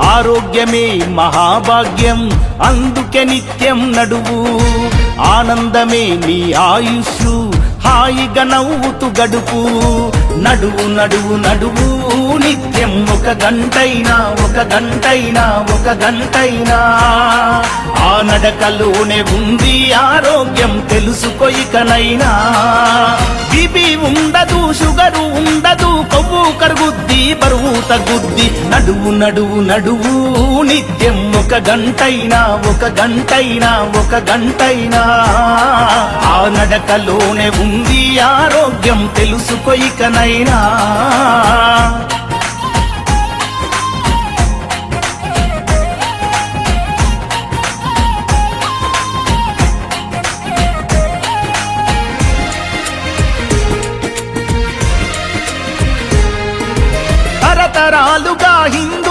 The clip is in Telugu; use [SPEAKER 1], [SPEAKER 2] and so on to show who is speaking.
[SPEAKER 1] ఆరోగ్యమే మహాభాగ్యం అందుకే నిత్యం నడువు ఆనందమే నీ ఆయుష్షు హాయిగా నవ్వుతూ గడుపు నడువు నడువు నడువు నిత్యం ఒక గంటైనా ఆ నడకలోనే ఉంది ఆరోగ్యం తెలుసుకో ఇకనైనా బీపీ ఉండదు షుగరు ఉండదు కొవ్వు కరుగుద్ది బరువు తగ్గుద్ది నడువు నడువు నడువు నిత్యం ఒక గంటైనా ఆ నడకలోనే ఉంది ఆరోగ్యం తెలుసుకో ఇకనైనా తరతరాలుగా హిందూ